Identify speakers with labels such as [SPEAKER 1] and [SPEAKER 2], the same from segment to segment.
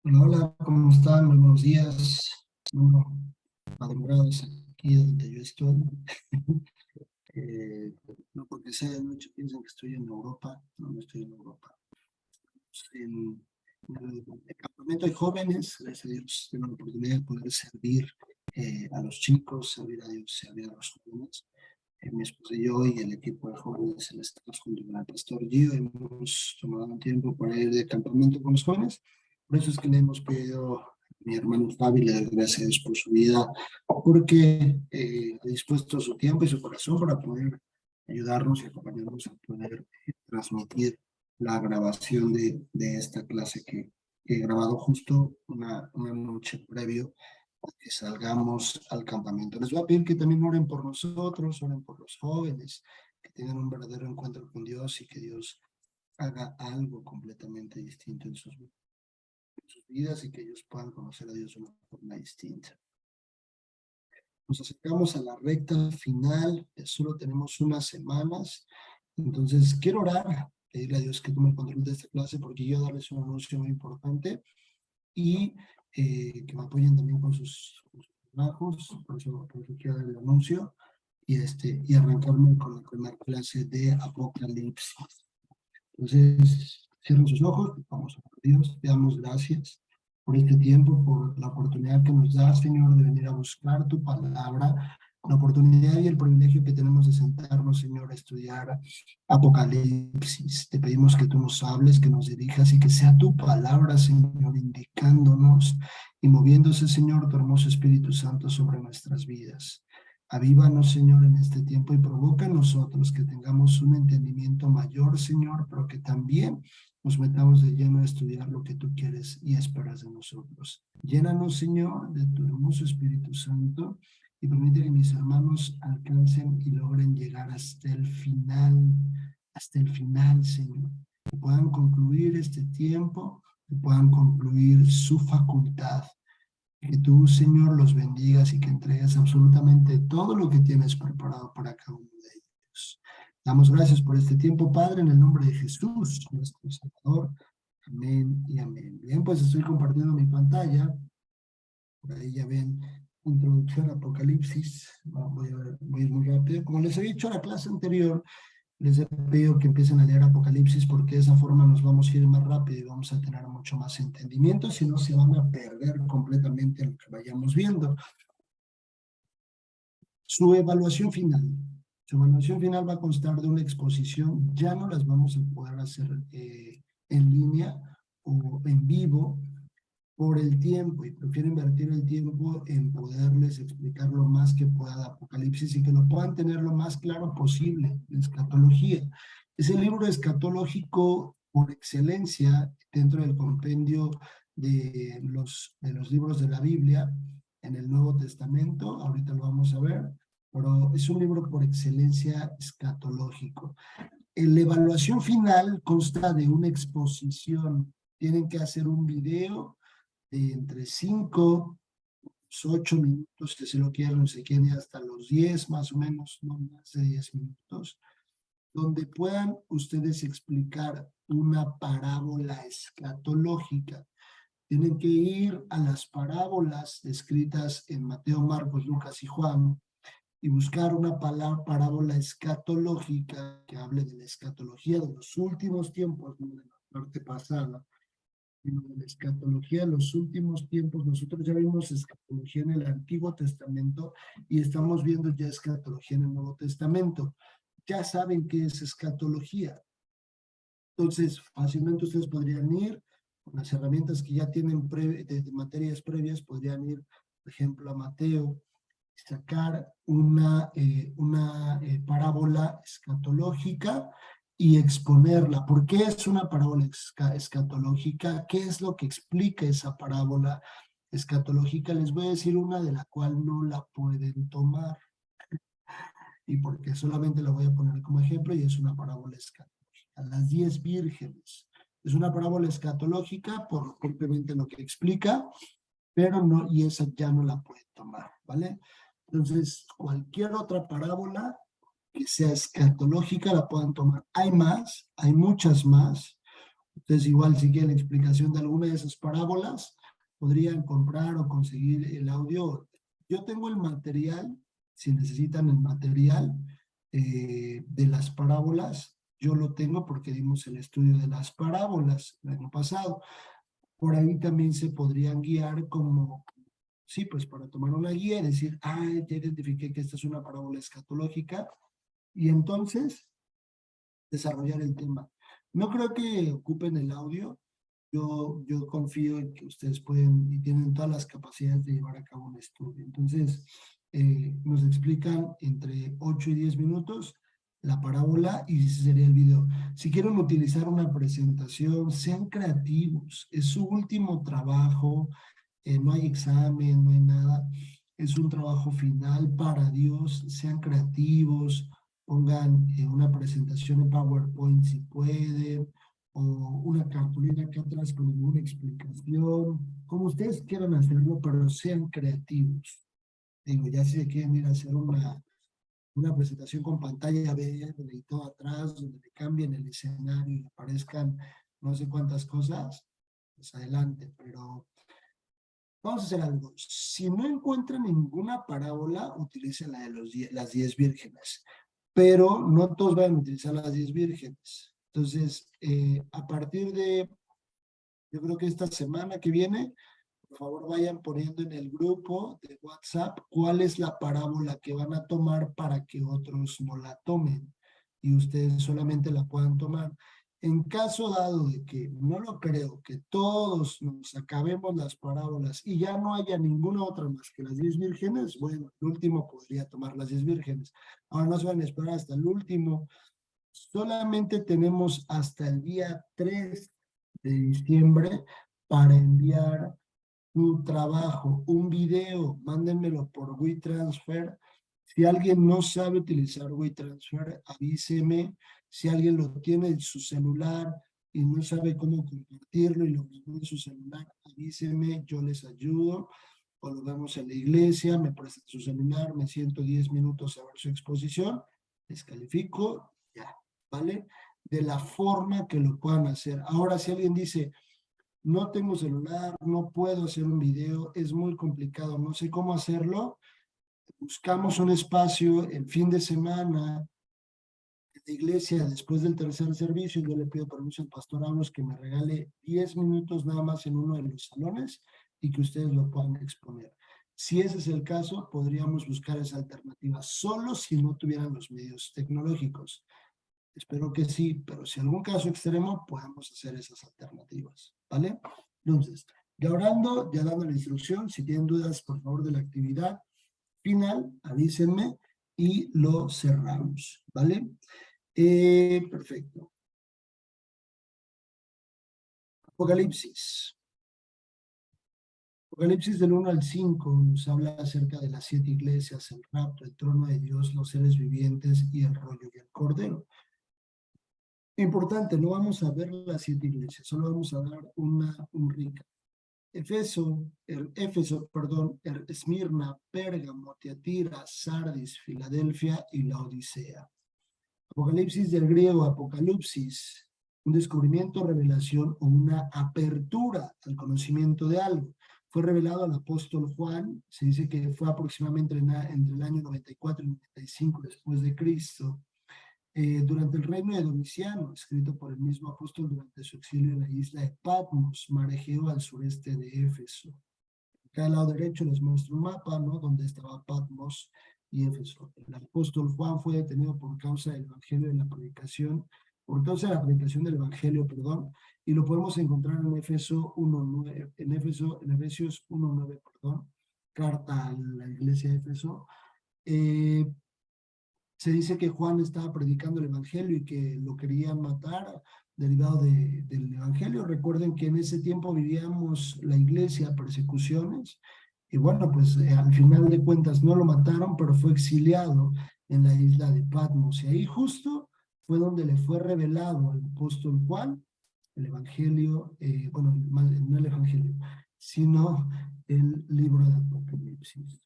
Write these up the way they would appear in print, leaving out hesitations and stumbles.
[SPEAKER 1] Hola, hola, ¿cómo están? Muy buenos días. Bueno, madrugadas aquí donde yo estoy. Eh, no porque sea de noche piensan que estoy en Europa. No estoy en Europa. En el campamento hay jóvenes, gracias a Dios, tengo la oportunidad de poder servir a los chicos, servir a Dios, servir a los jóvenes. Mi esposa y yo y el equipo de jóvenes, el staff junto con el pastor Gio, hemos tomado un tiempo para ir de campamento con los jóvenes. Por eso es que le hemos pedido a mi hermano Fabi, le doy gracias a Dios por su vida, porque ha dispuesto su tiempo y su corazón para poder ayudarnos y acompañarnos a poder transmitir la grabación de esta clase que he grabado justo una noche previo a que salgamos al campamento. Les voy a pedir que también oren por nosotros, oren por los jóvenes, que tengan un verdadero encuentro con Dios y que Dios haga algo completamente distinto en sus vidas y que ellos puedan conocer a Dios de una forma distinta. Nos acercamos a la recta final, solo tenemos unas semanas, entonces quiero orar, pedirle a Dios que tome el control de esta clase porque yo darles un anuncio muy importante y que me apoyen también con sus trabajos, por eso quiero dar el anuncio y arrancarme con la primera clase de Apocalipsis. Entonces, cierren sus ojos, vamos a Dios, te damos gracias por este tiempo, por la oportunidad que nos da, Señor, de venir a buscar tu palabra, la oportunidad y el privilegio que tenemos de sentarnos, Señor, a estudiar Apocalipsis. Te pedimos que tú nos hables, que nos dirijas y que sea tu palabra, Señor, indicándonos y moviéndose, Señor, tu hermoso Espíritu Santo sobre nuestras vidas. Avívanos, Señor, en este tiempo y provoca en nosotros que tengamos un entendimiento mayor, Señor, pero que también nos metamos de lleno a estudiar lo que tú quieres y esperas de nosotros. Llénanos, Señor, de tu hermoso Espíritu Santo y permite que mis hermanos alcancen y logren llegar hasta el final, Señor. Que puedan concluir este tiempo, que puedan concluir su facultad. Que tú, Señor, los bendigas y que entregues absolutamente todo lo que tienes preparado para cada uno de ellos. Damos gracias por este tiempo, Padre, en el nombre de Jesús, nuestro Salvador. Amén y amén. Bien, pues estoy compartiendo mi pantalla. Por ahí ya ven introducción a Apocalipsis. Voy a ir muy rápido. Como les he dicho en la clase anterior, les he pedido que empiecen a leer Apocalipsis porque de esa forma nos vamos a ir más rápido y vamos a tener mucho más entendimiento, si no se van a perder completamente en lo que vayamos viendo. Su evaluación final. Su evaluación final va a constar de una exposición, ya no las vamos a poder hacer en línea o en vivo por el tiempo y prefiero invertir el tiempo en poderles explicar lo más que pueda de Apocalipsis y que lo puedan tener lo más claro posible, la escatología. Es el libro escatológico por excelencia dentro del compendio de los libros de la Biblia en el Nuevo Testamento, ahorita lo vamos a ver, pero es un libro por excelencia escatológico. La evaluación final consta de una exposición, tienen que hacer un video de entre 5, 8 minutos, si se lo quieren, se quieren hasta los 10 más o menos, no más de 10 minutos, donde puedan ustedes explicar una parábola escatológica. Tienen que ir a las parábolas descritas en Mateo, Marcos, Lucas y Juan y buscar una parábola escatológica que hable de la escatología de los últimos tiempos, no de la parte pasada, sino de la escatología de los últimos tiempos. Nosotros ya vimos escatología en el Antiguo Testamento y estamos viendo ya escatología en el Nuevo Testamento. Ya saben qué es escatología. Entonces, fácilmente ustedes podrían ir con las herramientas que ya tienen de materias previas, podrían ir, por ejemplo, a Mateo, sacar una parábola escatológica y exponerla. ¿Por qué es una parábola escatológica? ¿Qué es lo que explica esa parábola escatológica? Les voy a decir una de la cual no la pueden tomar y porque solamente la voy a poner como ejemplo y es una parábola escatológica. Las 10 vírgenes. Es una parábola escatológica por propiamente lo que explica, pero no, y esa ya no la pueden tomar, ¿vale? Entonces, cualquier otra parábola que sea escatológica la puedan tomar. Hay más, hay muchas más. Entonces, igual si quieren la explicación de alguna de esas parábolas, podrían comprar o conseguir el audio. Yo tengo el material, si necesitan el material de las parábolas, yo lo tengo porque dimos el estudio de las parábolas el año pasado. Por ahí también se podrían guiar como, sí, pues para tomar una guía y decir, ya identifiqué que esta es una parábola escatológica, y entonces desarrollar el tema. No creo que ocupen el audio. Yo confío en que ustedes pueden y tienen todas las capacidades de llevar a cabo un estudio. Entonces, nos explican entre 8 y 10 minutos la parábola y ese sería el video. Si quieren utilizar una presentación, sean creativos. Es su último trabajo, no hay examen, no hay nada. Es un trabajo final para Dios. Sean creativos, pongan una presentación en PowerPoint si pueden, o una cartulina acá atrás con alguna explicación, como ustedes quieran hacerlo, pero sean creativos. Digo, ya si se quieren ir a hacer una presentación con pantalla verde y todo atrás, donde le cambien el escenario y aparezcan no sé cuántas cosas, pues adelante, pero vamos a hacer algo. Si no encuentran ninguna parábola, utilicen la de las 10 vírgenes, pero no todos van a utilizar las 10 vírgenes. Entonces, a partir de, yo creo que esta semana que viene, por favor vayan poniendo en el grupo de WhatsApp cuál es la parábola que van a tomar para que otros no la tomen y ustedes solamente la puedan tomar. En caso dado de que, no lo creo, que todos nos acabemos las parábolas y ya no haya ninguna otra más que las 10 vírgenes, bueno, el último podría tomar las 10 vírgenes. Ahora no se van a esperar hasta el último. Solamente tenemos hasta el día 3 de diciembre para enviar tu trabajo, un video, mándenmelo por WeTransfer. Si alguien no sabe utilizar WeTransfer, avíseme. Si alguien lo tiene en su celular y no sabe cómo compartirlo y lo grabó en su celular, avíseme, yo les ayudo. O lo vemos en la iglesia, me prestan su celular, me siento 10 minutos a ver su exposición, les califico, ya, ¿vale? De la forma que lo puedan hacer. Ahora, si alguien dice, no tengo celular, no puedo hacer un video, es muy complicado, no sé cómo hacerlo, buscamos un espacio el fin de semana en la iglesia después del tercer servicio. Yo le pido permiso al pastor Amos que me regale 10 minutos nada más en uno de los salones y que ustedes lo puedan exponer. Si ese es el caso, podríamos buscar esa alternativa, solo si no tuvieran los medios tecnológicos. Espero que sí, pero si algún caso extremo, podemos hacer esas alternativas, ¿vale? Entonces, ya orando, ya dando la instrucción, si tienen dudas, por favor, de la actividad final, avísenme y lo cerramos, ¿vale? Perfecto. Apocalipsis. Apocalipsis del 1 al 5 nos habla acerca de las 7 iglesias, el rapto, el trono de Dios, los seres vivientes y el rollo y el cordero. Importante, no vamos a ver las 7 iglesias, solo vamos a dar un recap. Éfeso, Esmirna, Pérgamo, Tiatira, Sardis, Filadelfia y la Odisea. Apocalipsis del griego apocalipsis, un descubrimiento, revelación o una apertura al conocimiento de algo. Fue revelado al apóstol Juan, se dice que fue aproximadamente entre el año 94 y 95 después de Cristo. Durante el reino de Domiciano, escrito por el mismo apóstol durante su exilio en la isla de Patmos, mar Egeo al sureste de Éfeso. Acá al lado derecho les muestro un mapa, ¿no? Donde estaba Patmos y Éfeso. El apóstol Juan fue detenido por causa del evangelio de la predicación, por causa de la predicación del evangelio, perdón, y lo podemos encontrar en Éfeso 1:9, en Efesios 1:9, perdón, carta a la iglesia de Éfeso. Se dice que Juan estaba predicando el evangelio y que lo querían matar derivado del evangelio. Recuerden que en ese tiempo vivíamos la iglesia persecuciones y bueno, pues al final de cuentas no lo mataron, pero fue exiliado en la isla de Patmos y ahí justo fue donde le fue revelado al apóstol Juan el evangelio, bueno, no el evangelio, sino el libro de Apocalipsis.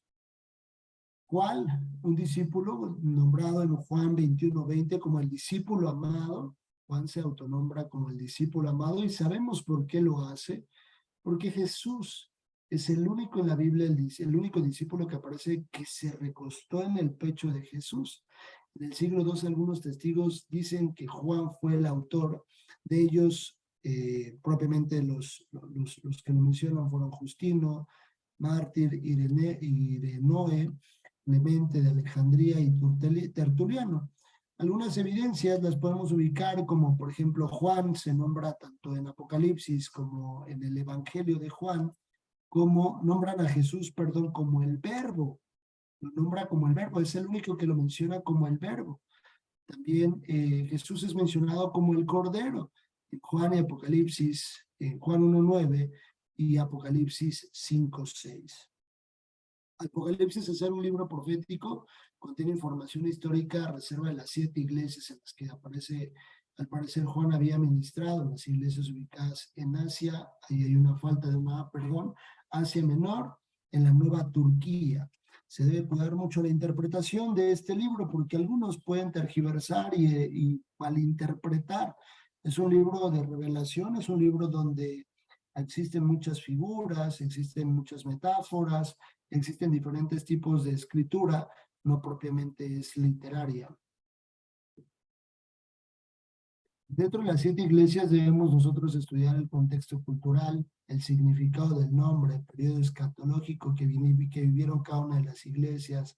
[SPEAKER 1] ¿Cuál? Un discípulo nombrado en Juan 21:20 como el discípulo amado. Juan se autonombra como el discípulo amado y sabemos por qué lo hace. Porque Jesús Es el único en la Biblia, el único discípulo que aparece que se recostó en el pecho de Jesús. En el siglo II, algunos testigos dicen que Juan fue el autor de ellos. Propiamente los que lo mencionan fueron Justino, Mártir, Irenoe, Clemente de Alejandría y Tertuliano. Algunas evidencias las podemos ubicar como, por ejemplo, Juan se nombra tanto en Apocalipsis como en el Evangelio de Juan, como nombran a Jesús, perdón, como el Verbo. Lo nombra como el Verbo, es el único que lo menciona como el Verbo. También Jesús es mencionado como el Cordero en Juan y Apocalipsis, en Juan 1:9 y Apocalipsis 5:6. Apocalipsis, al ser un libro profético, contiene información histórica a reserva de las 7 iglesias en las que aparece, al parecer Juan había ministrado, en las iglesias ubicadas en Asia, ahí hay una falta de una, perdón, Asia Menor, en la Nueva Turquía. Se debe cuidar mucho la interpretación de este libro porque algunos pueden tergiversar y malinterpretar. Es un libro de revelación, es un libro donde existen muchas figuras, existen muchas metáforas, existen diferentes tipos de escritura, no propiamente es literaria. Dentro de las 7 iglesias debemos nosotros estudiar el contexto cultural, el significado del nombre, el periodo escatológico que vivieron cada una de las iglesias,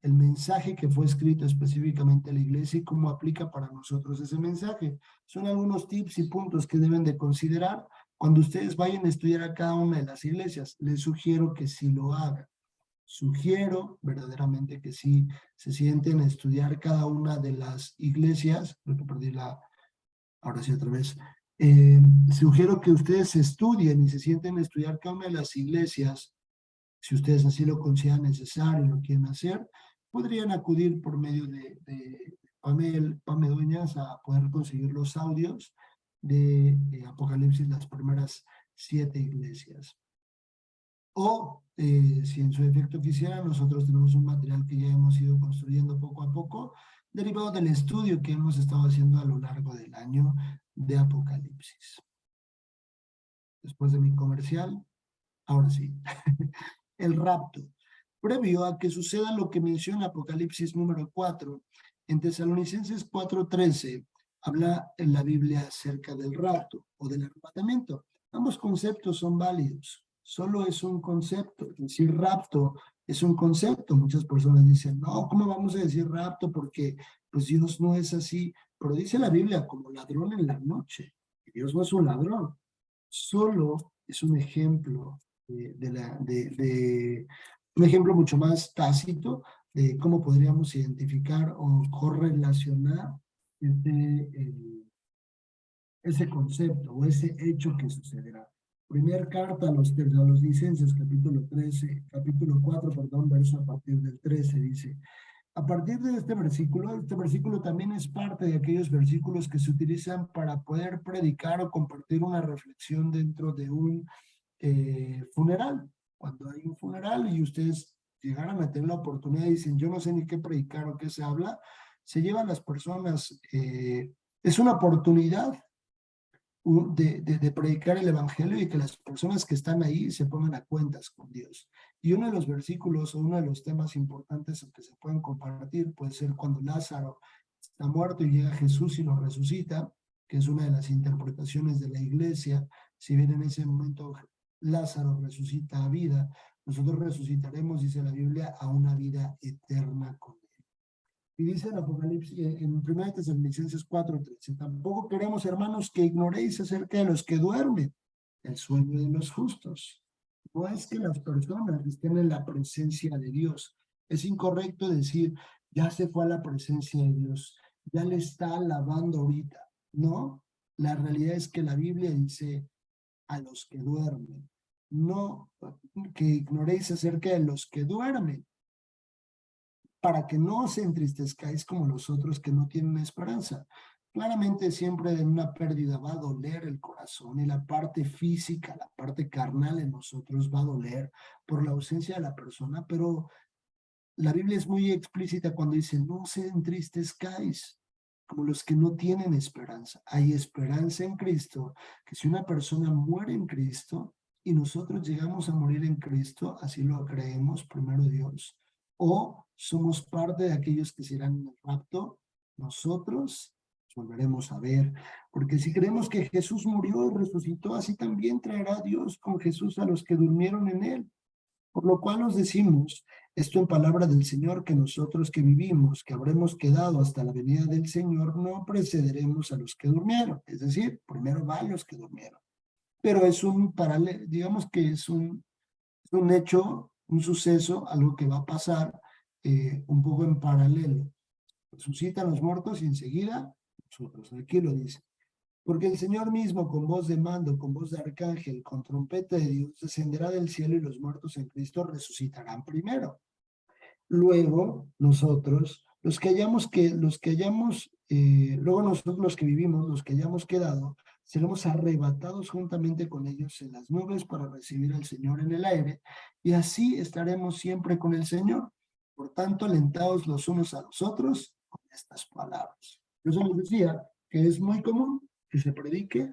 [SPEAKER 1] el mensaje que fue escrito específicamente a la iglesia y cómo aplica para nosotros ese mensaje. Son algunos tips y puntos que deben de considerar cuando ustedes vayan a estudiar a cada una de las iglesias. Les sugiero que sí lo hagan. Sugiero verdaderamente que sí se sienten a estudiar cada una de las iglesias. Creo que perdí ahora sí otra vez. Sugiero que ustedes estudien y se sienten a estudiar cada una de las iglesias. Si ustedes así lo consideran necesario y lo quieren hacer, podrían acudir por medio de Pame Dueñas a poder conseguir los audios de Apocalipsis, las primeras 7 iglesias. O si en su efecto quisiera, nosotros tenemos un material que ya hemos ido construyendo poco a poco, derivado del estudio que hemos estado haciendo a lo largo del año de Apocalipsis. Después de mi comercial, ahora sí. El rapto. Previo a que suceda lo que menciona Apocalipsis número 4, en Tesalonicenses 4:13, habla en la Biblia acerca del rapto o del arrebatamiento. Ambos conceptos son válidos. Solo es un concepto. Decir rapto es un concepto. Muchas personas dicen, no, ¿cómo vamos a decir rapto? Porque pues Dios no es así. Pero dice la Biblia como ladrón en la noche. Dios no es un ladrón. Solo es un ejemplo de un ejemplo mucho más tácito de cómo podríamos identificar o correlacionar ese concepto o ese hecho que sucederá. Primer carta a los Tesalonicenses, capítulo 4, perdón, verso a partir del 13, dice: a partir de este versículo también es parte de aquellos versículos que se utilizan para poder predicar o compartir una reflexión dentro de un funeral. Cuando hay un funeral y ustedes llegaran a tener la oportunidad y dicen, yo no sé ni qué predicar o qué se habla, se llevan las personas, es una oportunidad de predicar el evangelio y que las personas que están ahí se pongan a cuentas con Dios. Y uno de los versículos o uno de los temas importantes que se pueden compartir puede ser cuando Lázaro está muerto y llega Jesús y lo resucita, que es una de las interpretaciones de la iglesia. Si bien en ese momento Lázaro resucita a vida, nosotros resucitaremos, dice la Biblia, a una vida eterna con él. Y dice en Apocalipsis, en 1 Tesalonicenses 4:13, tampoco queremos, hermanos, que ignoréis acerca de los que duermen, el sueño de los justos. No es que las personas estén en la presencia de Dios. Es incorrecto decir, ya se fue a la presencia de Dios, ya le está alabando ahorita. No, la realidad es que la Biblia dice a los que duermen. No que ignoréis acerca de los que duermen, para que no os entristezcáis como los otros que no tienen esperanza. Claramente siempre en una pérdida va a doler el corazón y la parte física, la parte carnal en nosotros va a doler por la ausencia de la persona, pero la Biblia es muy explícita cuando dice, no se entristezcáis como los que no tienen esperanza. Hay esperanza en Cristo, que si una persona muere en Cristo, y nosotros llegamos a morir en Cristo, así lo creemos, primero Dios, o somos parte de aquellos que serán en el rapto, nosotros nos volveremos a ver, porque si creemos que Jesús murió y resucitó, así también traerá Dios con Jesús a los que durmieron en él. Por lo cual nos decimos, esto en palabra del Señor, que nosotros que vivimos, que habremos quedado hasta la venida del Señor, no precederemos a los que durmieron. Es decir, primero van los que durmieron. Pero es un paralelo, digamos que es un hecho, un suceso, algo que va a pasar un poco en paralelo. Resucitan los muertos y enseguida nosotros. Aquí lo dice. Porque el Señor mismo, con voz de mando, con voz de arcángel, con trompeta de Dios, descenderá del cielo y los muertos en Cristo resucitarán primero. Luego, nosotros, luego nosotros los que vivimos, los que hayamos quedado, seremos arrebatados juntamente con ellos en las nubes para recibir al Señor en el aire, y así estaremos siempre con el Señor. Por tanto, alentaos los unos a los otros con estas palabras. Yo solo decía que es muy común que se predique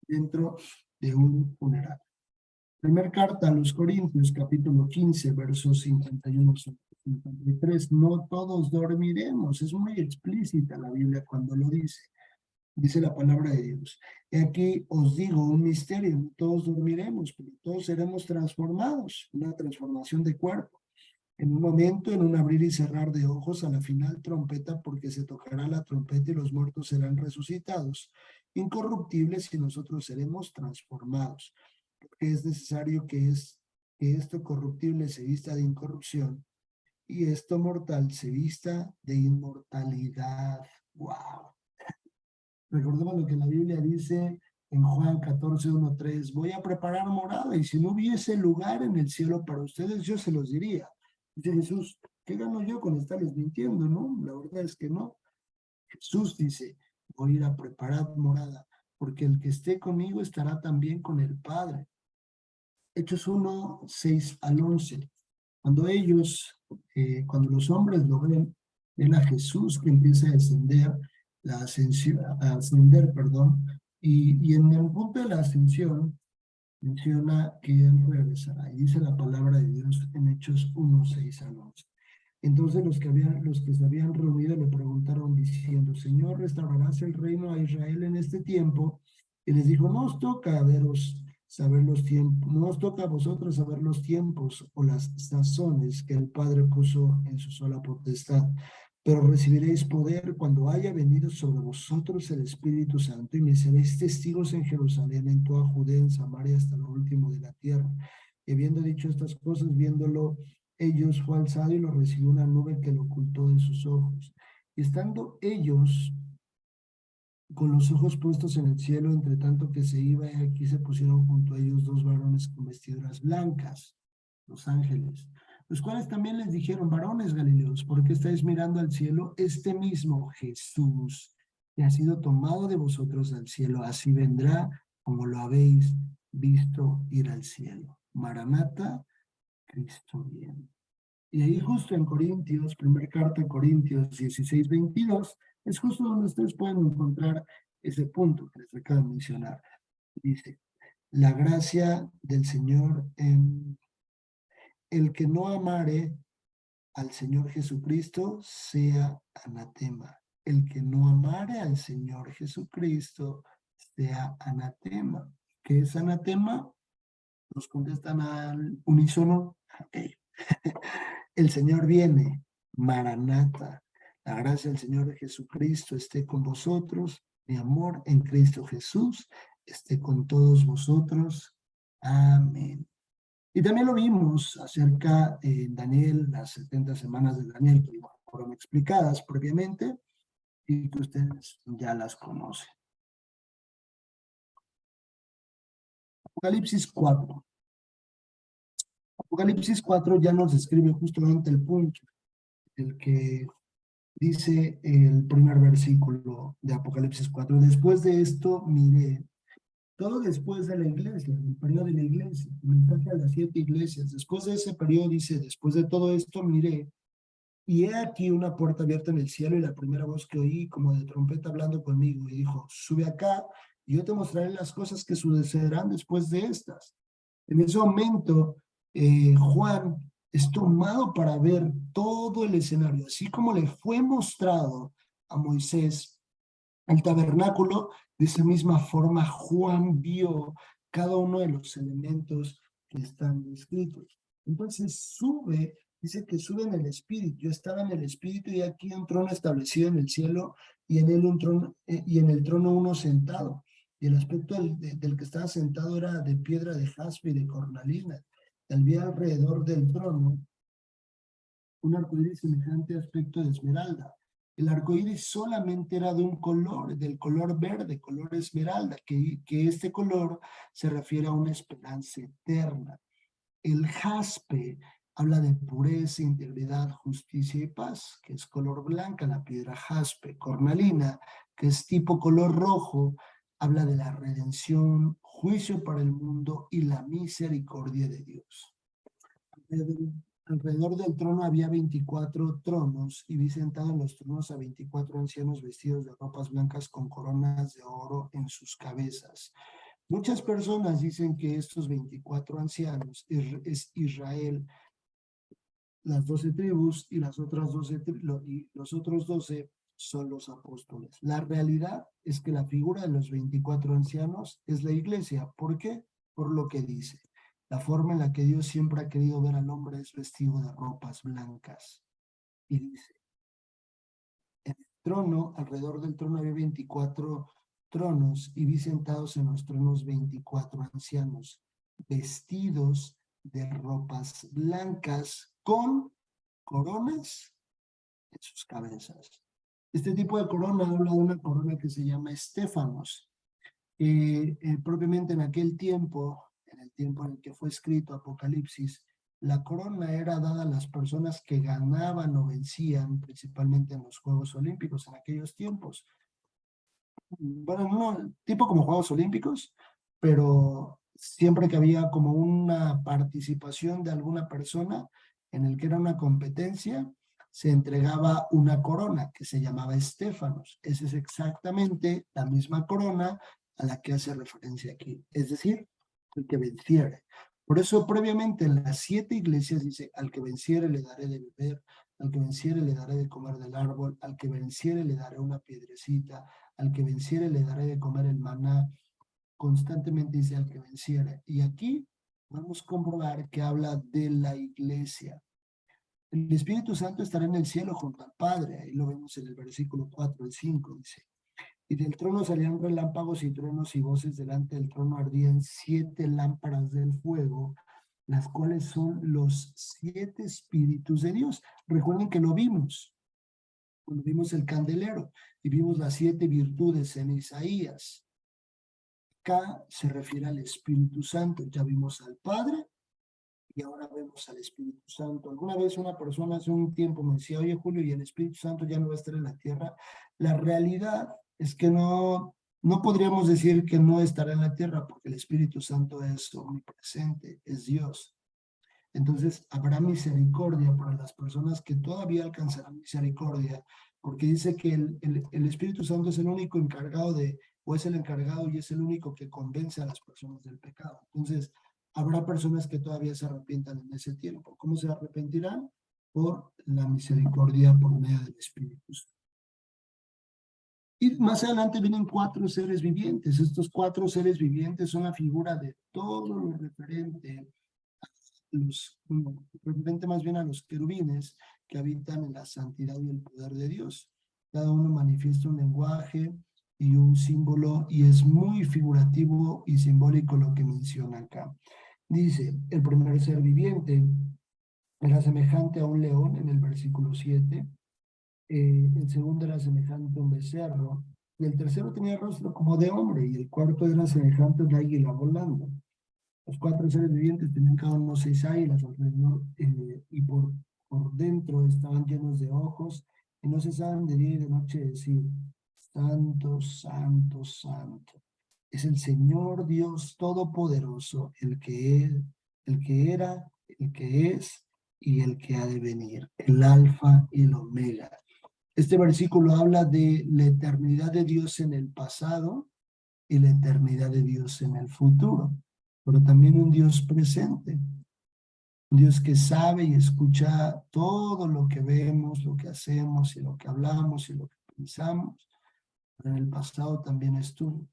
[SPEAKER 1] dentro de un funeral. Primera carta a los Corintios, capítulo 15, versos 51 a 53. No todos dormiremos. Es muy explícita la Biblia cuando lo dice. Dice la palabra de Dios. Y aquí os digo un misterio. No todos dormiremos, pero todos seremos transformados. Una transformación de cuerpo. En un momento, en un abrir y cerrar de ojos, a la final trompeta, porque se tocará la trompeta y los muertos serán resucitados, incorruptibles, y nosotros seremos transformados. Porque es necesario que esto corruptible se vista de incorrupción y esto mortal se vista de inmortalidad. ¡Wow! Recordemos lo que la Biblia dice en Juan 14:1-3. Voy a preparar morada y si no hubiese lugar en el cielo para ustedes, yo se los diría. Dice Jesús, ¿qué gano yo con estarles mintiendo? No, la verdad es que no. Jesús dice, voy a ir a preparar morada, porque el que esté conmigo estará también con el Padre. Hechos 1:6-11. Cuando los hombres lo ven a Jesús que empieza a descender, a ascender, perdón, y en el punto de la ascensión menciona que él regresará. Y dice la palabra de Dios en Hechos 1:6-11. Entonces los que se habían reunido le preguntaron diciendo, Señor, ¿restaurarás el reino a Israel en este tiempo? Y les dijo, no os toca saber los tiempos, no os toca a vosotros saber los tiempos o las sazones que el Padre puso en su sola potestad, pero recibiréis poder cuando haya venido sobre vosotros el Espíritu Santo y me seréis testigos en Jerusalén, en toda Judea, en Samaria, hasta lo último de la tierra. Y habiendo dicho estas cosas, viéndolo ellos, fue alzado y lo recibió una nube que lo ocultó de sus ojos. Y estando ellos con los ojos puestos en el cielo, entre tanto que se iba, y aquí se pusieron junto a ellos dos varones con vestiduras blancas, los ángeles, los cuales también les dijeron, varones Galileos, ¿por qué estáis mirando al cielo? Este mismo Jesús, que ha sido tomado de vosotros al cielo, así vendrá como lo habéis visto ir al cielo. Maranata, Cristo viene. Y ahí justo en Corintios, primera carta de Corintios 16:22, es justo donde ustedes pueden encontrar ese punto que les acabo de mencionar. Dice, la gracia del Señor en el que no amare al Señor Jesucristo sea anatema. El que no amare al Señor Jesucristo sea anatema. ¿Qué es anatema? Nos contestan al unísono. Okay. El Señor viene, Maranata. La gracia del Señor Jesucristo esté con vosotros. Mi amor en Cristo Jesús esté con todos vosotros. Amén. Y también lo vimos acerca de Daniel, las 70 semanas de Daniel, que fueron explicadas previamente y que ustedes ya las conocen. Apocalipsis 4. Apocalipsis 4 ya nos describe justamente el punto, el que dice el primer versículo de Apocalipsis 4. Después de esto, miré, todo después de la iglesia, el periodo de la iglesia, el mensaje a las 7 iglesias. Después de ese periodo dice, después de todo esto, miré, y he aquí una puerta abierta en el cielo, y la primera voz que oí, como de trompeta hablando conmigo, y dijo, sube acá, y yo te mostraré las cosas que sucederán después de estas. En ese momento, Juan es tomado para ver todo el escenario, así como le fue mostrado a Moisés el tabernáculo. De esa misma forma, Juan vio cada uno de los elementos que están descritos. Entonces sube, dice que sube en el espíritu. Yo estaba en el espíritu y aquí un trono establecido en el cielo y en él un trono, y en el trono uno sentado. Y el aspecto del que estaba sentado era de piedra de jaspe y de cornalina. Había alrededor del trono un arcoíris semejante aspecto de esmeralda. El arcoíris solamente era de un color, del color verde, color esmeralda, que este color se refiere a una esperanza eterna. El jaspe habla de pureza, integridad, justicia y paz, que es color blanca, la piedra jaspe. Cornalina, que es tipo color rojo, habla de la redención, juicio para el mundo y la misericordia de Dios. Alrededor del trono había 24 tronos y vi sentado en los tronos a 24 ancianos vestidos de ropas blancas con coronas de oro en sus cabezas. Muchas personas dicen que estos 24 ancianos es Israel, las 12 tribus y las otras 12 y los otros 12 son los apóstoles. La realidad es que la figura de los 24 ancianos es la iglesia. ¿Por qué? Por lo que dice. La forma en la que Dios siempre ha querido ver al hombre es vestido de ropas blancas. Y dice, en el trono, alrededor del trono había 24 tronos y vi sentados en los tronos 24 ancianos, vestidos de ropas blancas con coronas en sus cabezas. Este tipo de corona habla de una corona que se llama estéfanos. Propiamente en aquel tiempo, en el tiempo en el que fue escrito Apocalipsis, la corona era dada a las personas que ganaban o vencían, principalmente en los Juegos Olímpicos en aquellos tiempos. Bueno, no tipo como Juegos Olímpicos, pero siempre que había como una participación de alguna persona en el que era una competencia, se entregaba una corona que se llamaba estéfanos. Esa es exactamente la misma corona a la que hace referencia aquí, es decir, el que venciere. Por eso previamente en las 7 iglesias dice, al que venciere le daré de beber, al que venciere le daré de comer del árbol, al que venciere le daré una piedrecita, al que venciere le daré de comer el maná. Constantemente dice al que venciere. Y aquí vamos a comprobar que habla de la iglesia. El Espíritu Santo estará en el cielo junto al Padre. Ahí lo vemos en el versículo 4 al 5, dice. Y del trono salían relámpagos y truenos y voces. Delante del trono ardían 7 lámparas del fuego, las cuales son los 7 espíritus de Dios. Recuerden que lo vimos cuando vimos el candelero y vimos las 7 virtudes en Isaías. Acá se refiere al Espíritu Santo. Ya vimos al Padre y ahora vemos al Espíritu Santo. Alguna vez una persona hace un tiempo me decía, oye Julio, ¿y el Espíritu Santo ya no va a estar en la tierra? La realidad es que no podríamos decir que no estará en la tierra porque el Espíritu Santo es omnipresente, es Dios. Entonces habrá misericordia para las personas que todavía alcanzarán misericordia, porque dice que el Espíritu Santo es el único encargado o es el encargado y es el único que convence a las personas del pecado. Entonces habrá personas que todavía se arrepientan en ese tiempo. ¿Cómo se arrepentirán? Por la misericordia por medio del Espíritu Santo. Y más adelante vienen 4 seres vivientes. Estos 4 seres vivientes son la figura de todo lo referente referente más bien a los querubines que habitan en la santidad y el poder de Dios. Cada uno manifiesta un lenguaje y un símbolo y es muy figurativo y simbólico lo que menciona acá. Dice, el primer ser viviente era semejante a un león en el versículo 7, el segundo era semejante a un becerro, y el tercero tenía rostro como de hombre, y el cuarto era semejante a un águila volando. Los 4 seres vivientes tenían cada uno 6 águilas alrededor y por dentro estaban llenos de ojos y no cesaban de día y de noche decir, Santo, Santo, Santo. Es el Señor Dios Todopoderoso, el que es, el que era, el que es y el que ha de venir, el Alfa y el Omega. Este versículo habla de la eternidad de Dios en el pasado y la eternidad de Dios en el futuro. pero también un Dios presente. Un Dios que sabe y escucha todo lo que vemos, lo que hacemos y lo que hablamos y lo que pensamos. Pero en el pasado también estuvo.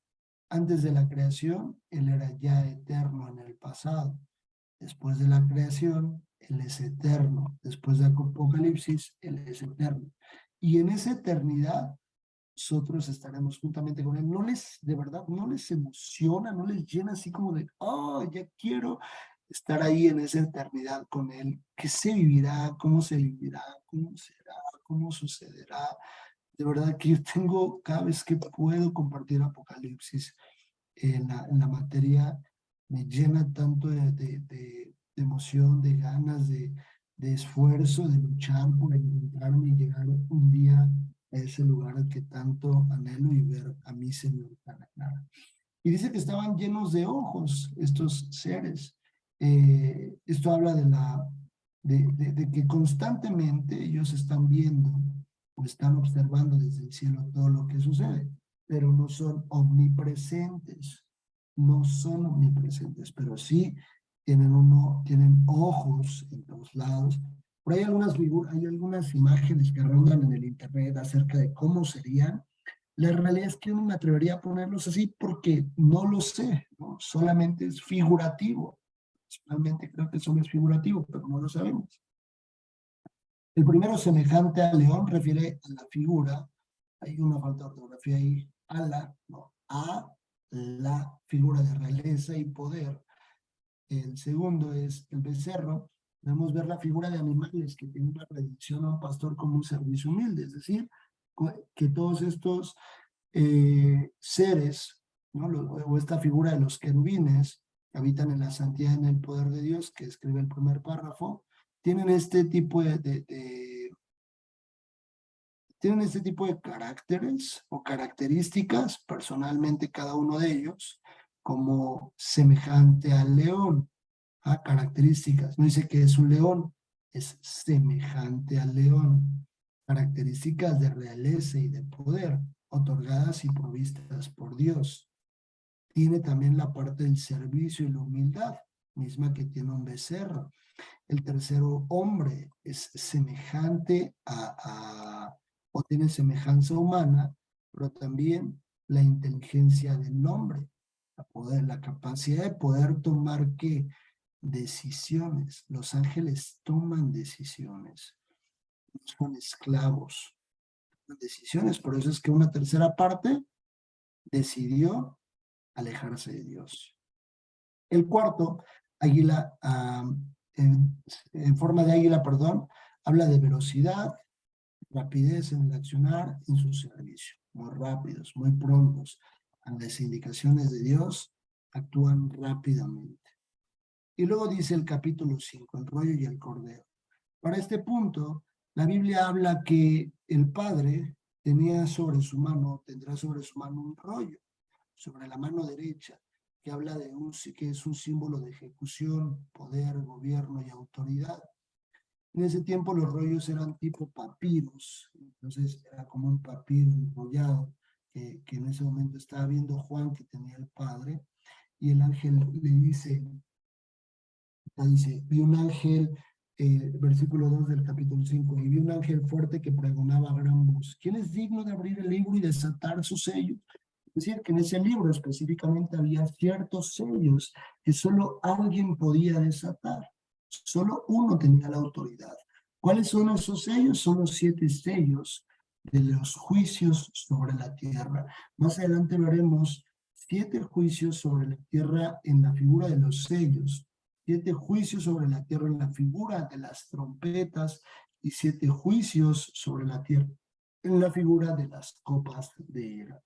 [SPEAKER 1] Antes de la creación, Él era ya eterno en el pasado. Después de la creación, Él es eterno. Después de Apocalipsis, Él es eterno. Y en esa eternidad, nosotros estaremos juntamente con Él. De verdad, no les emociona, no les llena así como de, oh, ya quiero estar ahí en esa eternidad con Él. ¿Qué se vivirá? ¿Cómo se vivirá? ¿Cómo será? ¿Cómo sucederá? De verdad que yo tengo, cada vez que puedo compartir Apocalipsis en la materia, me llena tanto de emoción, de ganas, de esfuerzo, de luchar por encontrarme y llegar un día a ese lugar al que tanto anhelo y ver a mi Señor cara a cara. Y dice que estaban llenos de ojos estos seres. Esto habla de que constantemente ellos están viendo o están observando desde el cielo todo lo que sucede, pero no son omnipresentes. No son omnipresentes, pero sí tienen ojos en todos lados. Por ahí hay algunas imágenes que rondan en el internet acerca de cómo serían. La realidad es que yo no me atrevería a ponerlos así porque no lo sé, ¿no? Solamente es figurativo. Personalmente creo que solo es figurativo, pero no lo sabemos. El primero, semejante al león, refiere a la figura. Hay una falta de ortografía ahí. A la figura de realeza y poder. El segundo es el becerro. Podemos ver la figura de animales que tiene una redención a un pastor como un servicio humilde. Es decir, que todos estos seres, ¿no? O esta figura de los querubines que habitan en la santidad y en el poder de Dios, que escribe el primer párrafo, tienen este tipo tienen este tipo de caracteres o características, personalmente cada uno de ellos, como semejante al león. Características, no dice que es un león, es semejante al león. Características de realeza y de poder, otorgadas y provistas por Dios. Tiene también la parte del servicio y la humildad, misma que tiene un becerro. El tercero, hombre, es semejante o tiene semejanza humana, pero también la inteligencia del hombre, la capacidad de poder tomar ¿qué? Decisiones. Los ángeles toman decisiones, no son esclavos, toman decisiones. Por eso es que una tercera parte decidió alejarse de Dios. El cuarto, águila, en forma de águila, perdón, habla de velocidad, rapidez en el accionar, en su servicio. Muy rápidos, muy prontos. A las indicaciones de Dios, actúan rápidamente. Y luego dice el capítulo 5, el rollo y el cordero. Para este punto, la Biblia habla que el Padre tendrá sobre su mano un rollo, sobre la mano derecha, que habla que es un símbolo de ejecución, poder, gobierno y autoridad. En ese tiempo los rollos eran tipo papiros, entonces era como un papiro enrollado que en ese momento estaba viendo Juan que tenía el Padre, y el ángel le dice, vi un ángel, versículo 2 del capítulo 5, y vi un ángel fuerte que pregonaba a gran voz, ¿quién es digno de abrir el libro y desatar sus sellos? Es decir, que en ese libro específicamente había ciertos sellos que solo alguien podía desatar. Solo uno tenía la autoridad. ¿Cuáles son esos sellos? Son los 7 sellos de los juicios sobre la tierra. Más adelante veremos 7 juicios sobre la tierra en la figura de los sellos. 7 juicios sobre la tierra en la figura de las trompetas y 7 juicios sobre la tierra en la figura de las copas de era.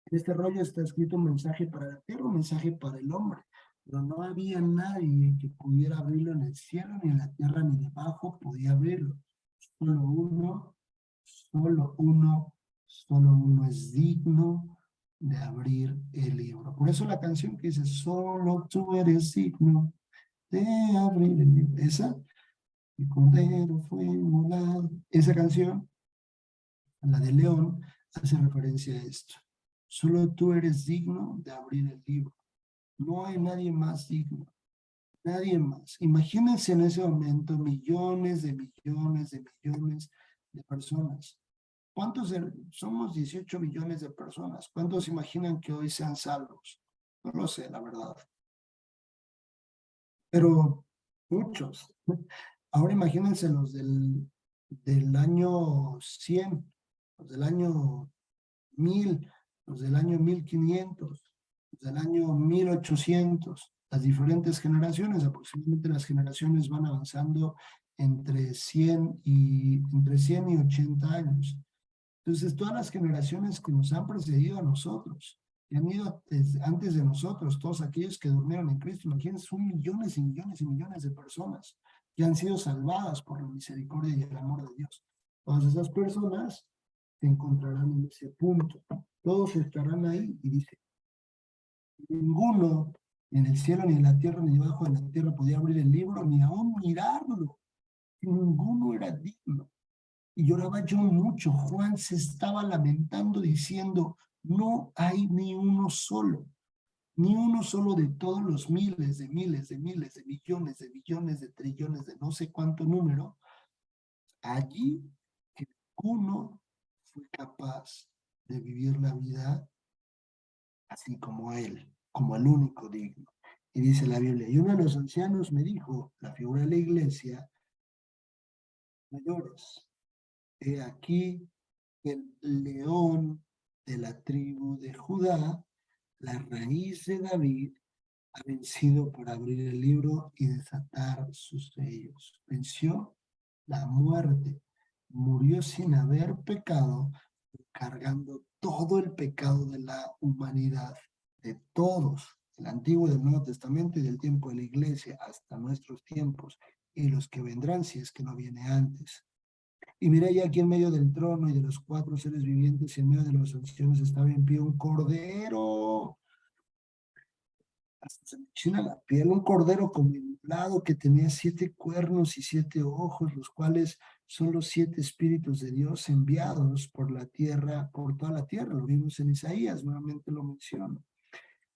[SPEAKER 1] En este rollo está escrito un mensaje para la tierra, un mensaje para el hombre, pero no había nadie que pudiera abrirlo en el cielo, ni en la tierra, ni debajo podía abrirlo. Solo uno, solo uno, solo uno es digno de abrir el libro. Por eso la canción que dice, solo tú eres digno de abrir el libro. Esa, el cordero fue inmolado. Esa canción, la de León, hace referencia a esto. Solo tú eres digno de abrir el libro. No hay nadie más digno. Nadie más. Imagínense en ese momento millones de millones de millones de personas. Somos 18 millones de personas. ¿Cuántos imaginan que hoy sean salvos? No lo sé, la verdad. Pero muchos. Ahora imagínense los del año 100, los del año 1000, los del año 1500, los del año 1800, las diferentes generaciones, aproximadamente las generaciones van avanzando entre 100 y 80 años. Entonces, todas las generaciones que nos han precedido a nosotros, que han ido antes de nosotros, todos aquellos que durmieron en Cristo, imagínense, son millones y millones y millones de personas que han sido salvadas por la misericordia y el amor de Dios. Todas esas personas se encontrarán en ese punto. Todos estarán ahí y dice, ninguno en el cielo, ni en la tierra, ni debajo de la tierra podía abrir el libro, ni aún mirarlo. Ninguno era digno. Y lloraba yo mucho. Juan se estaba lamentando diciendo, no hay ni uno solo de todos los miles de miles de miles de millones de billones de trillones de no sé cuánto número, allí que uno fue capaz de vivir la vida así como él, como el único digno. Y dice la Biblia, y uno de los ancianos me dijo, la figura de la iglesia, no llores, he aquí el león de la tribu de Judá, la raíz de David, ha vencido por abrir el libro y desatar sus sellos. Venció la muerte, murió sin haber pecado, cargando todo el pecado de la humanidad, de todos, del Antiguo y del Nuevo Testamento y del tiempo de la Iglesia hasta nuestros tiempos y los que vendrán si es que no viene antes. Y miré ya aquí en medio del trono y de los cuatro seres vivientes y en medio de los ancianos estaba en pie un cordero. Hasta se me china la piel, un cordero como inflado que tenía 7 cuernos y 7 ojos, los cuales son los 7 espíritus de Dios enviados por la tierra, por toda la tierra. Lo vimos en Isaías, nuevamente lo menciono.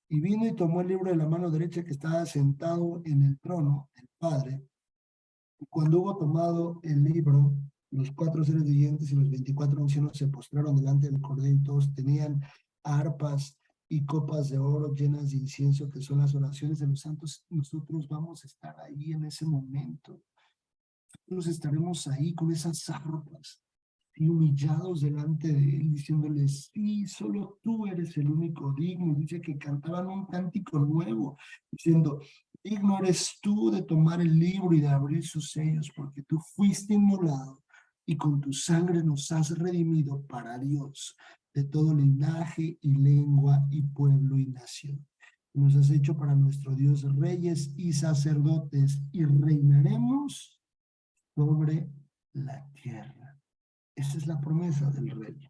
[SPEAKER 1] Y vino y tomó el libro de la mano derecha que estaba sentado en el trono, el Padre. Y cuando hubo tomado el libro, los 4 seres vivientes y los 24 ancianos se postraron delante del cordero y todos tenían arpas y copas de oro llenas de incienso, que son las oraciones de los santos. Nosotros vamos a estar ahí en ese momento. Nosotros estaremos ahí con esas arpas y humillados delante de él, diciéndoles, sí, solo tú eres el único digno. Dice que cantaban un cántico nuevo, diciendo, digno eres tú de tomar el libro y de abrir sus sellos, porque tú fuiste inmolado y con tu sangre nos has redimido para Dios, de todo linaje y lengua y pueblo y nación. Nos has hecho para nuestro Dios reyes y sacerdotes y reinaremos sobre la tierra. Esa es la promesa del rey.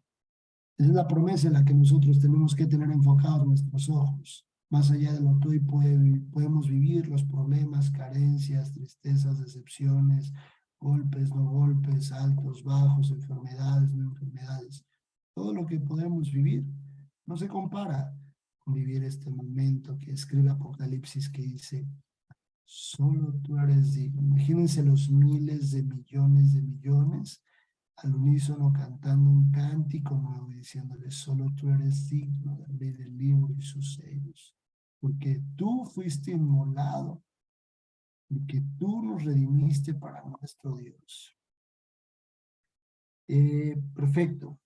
[SPEAKER 1] Esa es la promesa en la que nosotros tenemos que tener enfocados nuestros ojos. Más allá de lo que hoy podemos vivir, los problemas, carencias, tristezas, decepciones, golpes, no golpes, altos, bajos, enfermedades, no enfermedades. Todo lo que podemos vivir no se compara con vivir este momento que escribe Apocalipsis, que dice, solo tú eres digno. Imagínense los miles de millones al unísono cantando un cántico nuevo y diciéndole, solo tú eres digno de abrir el libro y sus sellos, porque tú fuiste inmolado y que tú nos redimiste para nuestro Dios. Perfecto.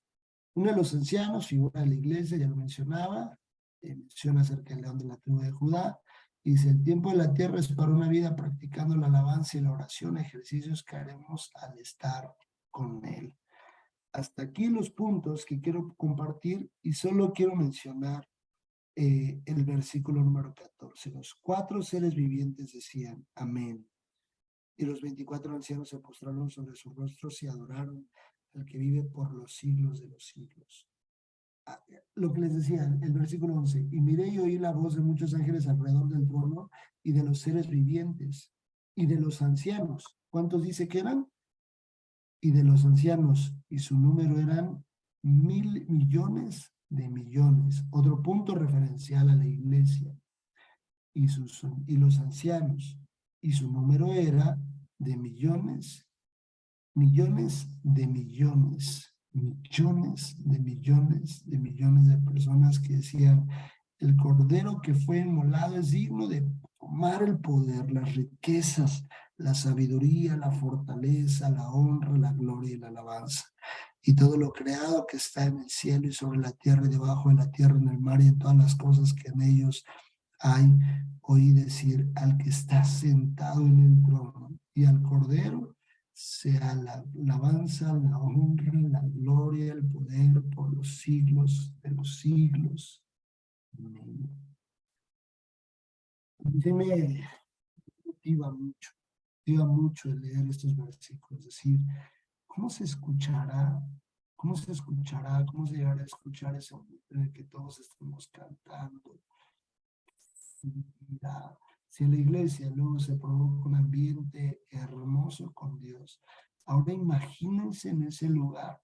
[SPEAKER 1] Uno de los ancianos, figura de la iglesia, ya lo mencionaba, menciona acerca del león de la tribu de Judá. Dice, el tiempo de la tierra es para una vida practicando la alabanza y la oración, ejercicios que haremos al estar con él. Hasta aquí los puntos que quiero compartir y solo quiero mencionar el versículo número 14. Los 4 seres vivientes decían, amén. Y los 24 ancianos se postraron sobre sus rostros y adoraron al que vive por los siglos de los siglos. Lo que les decía, el versículo 11, y miré y oí la voz de muchos ángeles alrededor del trono y de los seres vivientes y de los ancianos. ¿Cuántos dice que eran? Y de los ancianos, y su número eran 1.000 millones de millones. Otro punto referencial a la iglesia. y los ancianos, y su número era de millones, millones de millones, millones de millones de millones de personas que decían: el cordero que fue inmolado es digno de tomar el poder, las riquezas, la sabiduría, la fortaleza, la honra, la gloria y la alabanza. Y todo lo creado que está en el cielo y sobre la tierra y debajo de la tierra, en el mar y en todas las cosas que en ellos hay, oí decir al que está sentado en el trono y al cordero sea la alabanza, la honra, la gloria, el poder por los siglos de los siglos. Amén. Me motiva mucho el leer estos versículos, es decir, ¿cómo se escuchará? ¿Cómo se escuchará? ¿Cómo se llegará a escuchar ese momento en el que todos estemos cantando? Mira, si en la iglesia luego se provoca un ambiente hermoso con Dios, ahora imagínense en ese lugar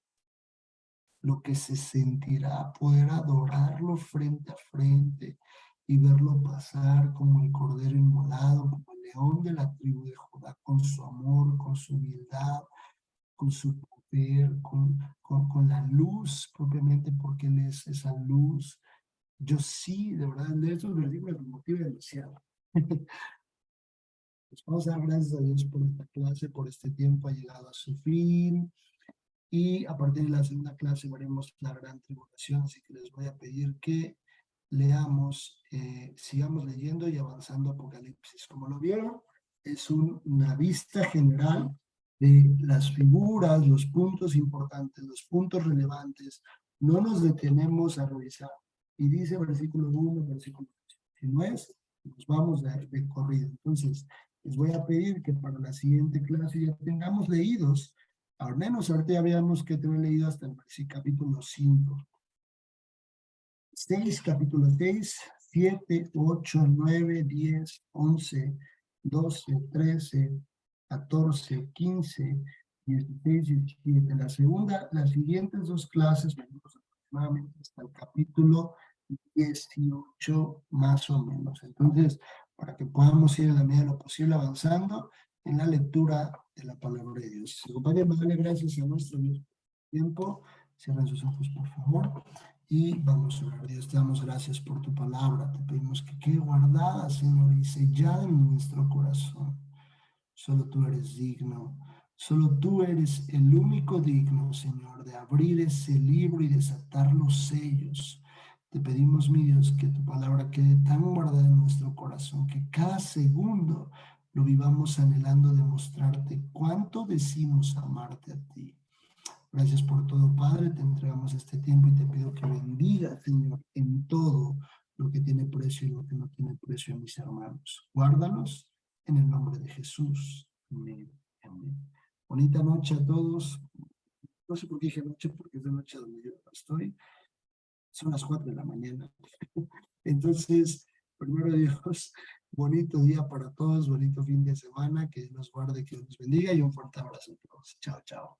[SPEAKER 1] lo que se sentirá poder adorarlo frente a frente y verlo pasar como el cordero inmolado, como el león de la tribu de Judá, con su amor, con su humildad, con su poder, con la luz propiamente, porque Él es esa luz. Yo sí, de verdad, de estos versículos me motiva demasiado. Pues vamos a dar gracias a Dios por esta clase, por este tiempo, ha llegado a su fin. Y a partir de la segunda clase veremos la gran tribulación, así que les voy a pedir que leamos, sigamos leyendo y avanzando Apocalipsis. Como lo vieron, es una vista general de las figuras, los puntos importantes, los puntos relevantes. No nos detenemos a revisar. Y dice versículo 1, versículo 2. Si no es, nos vamos de corrido. Entonces, les voy a pedir que para la siguiente clase ya tengamos leídos, al menos ahorita ya habíamos que tener leído hasta el capítulo 5. 6, capítulo 6, 7, 8, 9, 10, 11, 12, 13, 14, 15, 16, 17. Las siguientes dos clases venimos aproximadamente hasta el capítulo 18 más o menos. Entonces, para que podamos ir a la medida de lo posible avanzando en la lectura de la palabra de Dios. Acompáñenme a darle gracias a nuestro Dios por el tiempo. Cierren sus ojos, por favor. Y vamos a orar. Dios, te damos gracias por tu palabra. Te pedimos que quede guardada, Señor, y sellada en nuestro corazón. Solo tú eres digno. Solo tú eres el único digno, Señor, de abrir ese libro y desatar los sellos. Te pedimos, mi Dios, que tu palabra quede tan guardada en nuestro corazón, que cada segundo lo vivamos anhelando demostrarte cuánto decimos amarte a ti. Gracias por todo, Padre. Te entregamos este tiempo y te pido que bendiga, Señor, en todo lo que tiene precio y lo que no tiene precio en mis hermanos. Guárdalos en el nombre de Jesús. Amén. Amén. Bonita noche a todos. No sé por qué dije noche, porque es de noche donde yo estoy. Son las 4 de la mañana. Entonces, primero Dios, bonito día para todos, bonito fin de semana, que nos guarde, que nos bendiga y un fuerte abrazo a todos. Chao, chao.